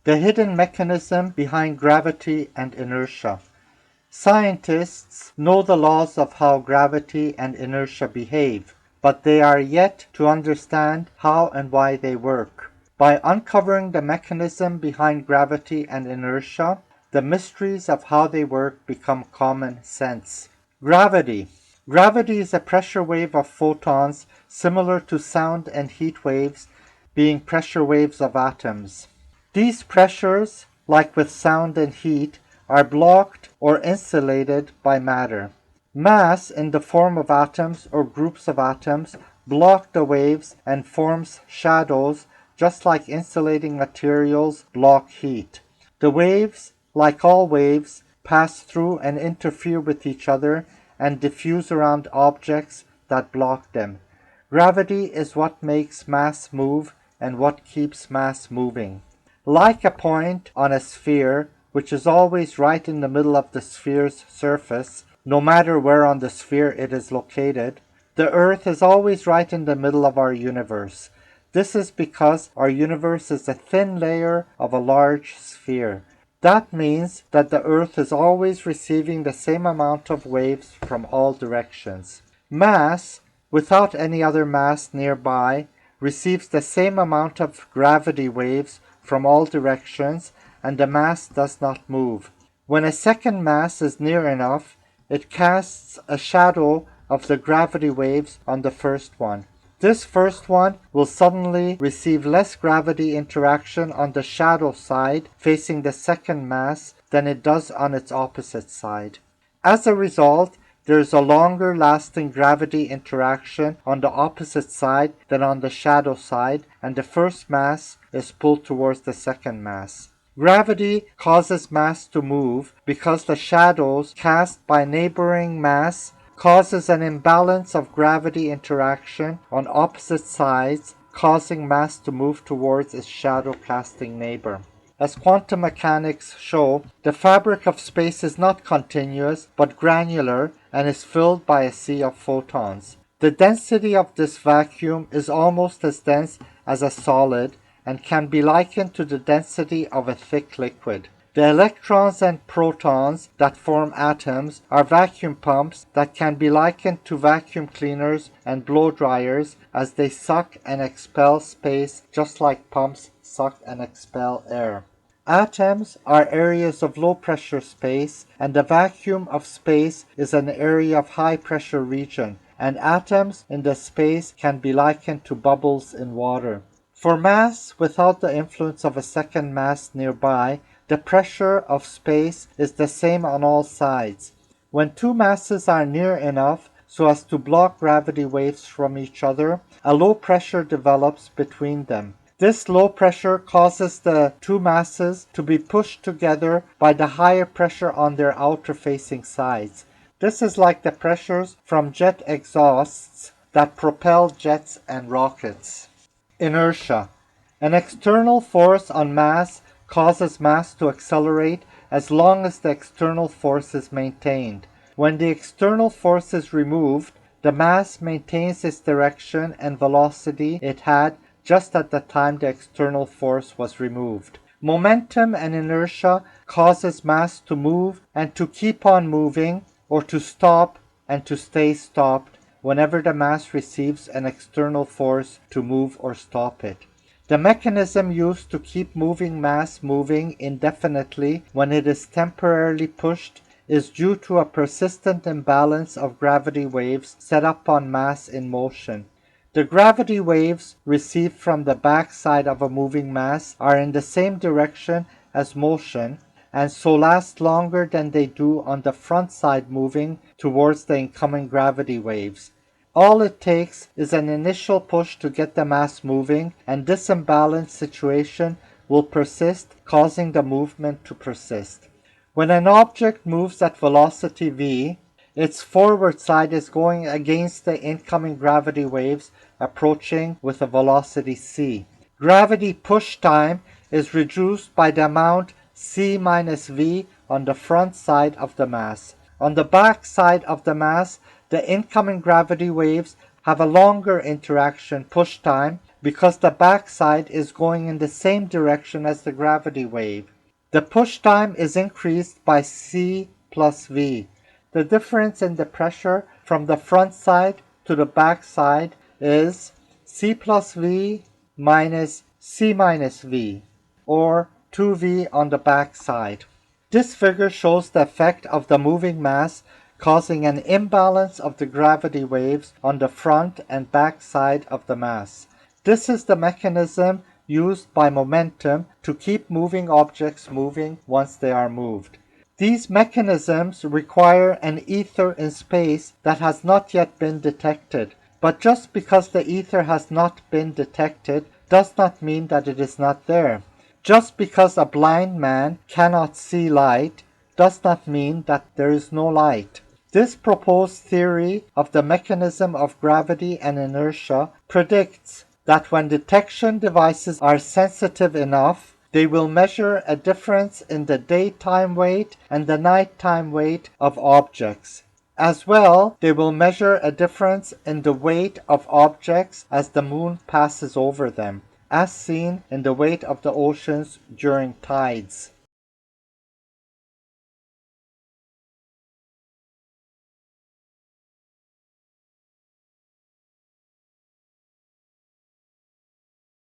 The hidden mechanism behind gravity and inertia. Scientists know the laws of how gravity and inertia behave, but they are yet to understand how and why they work. By uncovering the mechanism behind gravity and inertia, the mysteries of how they work become common sense. Gravity. Gravity is a pressure wave of photons similar to sound and heat waves being pressure waves of atoms. These pressures, like with sound and heat, are blocked or insulated by matter. Mass in the form of atoms or groups of atoms block the waves and forms shadows just like insulating materials block heat. The waves, like all waves, pass through and interfere with each other and diffuse around objects that block them. Gravity is what makes mass move and what keeps mass moving. Like a point on a sphere, which is always right in the middle of the sphere's surface, no matter where on the sphere it is located, the Earth is always right in the middle of our universe. This is because our universe is a thin layer of a large sphere. That means that the Earth is always receiving the same amount of waves from all directions. Mass, without any other mass nearby, receives the same amount of gravity waves from all directions, and the mass does not move. When a second mass is near enough, it casts a shadow of the gravity waves on the first one. This first one will suddenly receive less gravity interaction on the shadow side facing the second mass than it does on its opposite side. As a result, there is a longer lasting gravity interaction on the opposite side than on the shadow side, and the first mass is pulled towards the second mass. Gravity causes mass to move because the shadows cast by neighboring mass causes an imbalance of gravity interaction on opposite sides, causing mass to move towards its shadow casting neighbor. As quantum mechanics show, the fabric of space is not continuous but granular and is filled by a sea of photons. The density of this vacuum is almost as dense as a solid and can be likened to the density of a thick liquid. The electrons and protons that form atoms are vacuum pumps that can be likened to vacuum cleaners and blow dryers as they suck and expel space just like pumps suck and expel air. Atoms are areas of low-pressure space, and the vacuum of space is an area of high-pressure region, and atoms in the space can be likened to bubbles in water. For mass without the influence of a second mass nearby, the pressure of space is the same on all sides. When two masses are near enough so as to block gravity waves from each other, a low pressure develops between them. This low pressure causes the two masses to be pushed together by the higher pressure on their outer-facing sides. This is like the pressures from jet exhausts that propel jets and rockets. Inertia. An external force on mass causes mass to accelerate as long as the external force is maintained. When the external force is removed, the mass maintains its direction and velocity it had just at the time the external force was removed. Momentum and inertia causes mass to move and to keep on moving, or to stop and to stay stopped whenever the mass receives an external force to move or stop it. The mechanism used to keep moving mass moving indefinitely when it is temporarily pushed is due to a persistent imbalance of gravity waves set up on mass in motion. The gravity waves received from the backside of a moving mass are in the same direction as motion and so last longer than they do on the front side moving towards the incoming gravity waves. All it takes is an initial push to get the mass moving, and this imbalanced situation will persist, causing the movement to persist. When an object moves at velocity v, its forward side is going against the incoming gravity waves approaching with a velocity c. Gravity push time is reduced by the amount c minus v on the front side of the mass. On the back side of the mass, the incoming gravity waves have a longer interaction push time because the backside is going in the same direction as the gravity wave. The push time is increased by C plus V. The difference in the pressure from the front side to the back side is C plus V minus C minus V, or 2V on the back side. This figure shows the effect of the moving mass causing an imbalance of the gravity waves on the front and back side of the mass. This is the mechanism used by momentum to keep moving objects moving once they are moved. These mechanisms require an ether in space that has not yet been detected, but just because the ether has not been detected does not mean that it is not there. Just because a blind man cannot see light does not mean that there is no light. This proposed theory of the mechanism of gravity and inertia predicts that when detection devices are sensitive enough, they will measure a difference in the daytime weight and the nighttime weight of objects. As well, they will measure a difference in the weight of objects as the moon passes over them, as seen in the weight of the oceans during tides.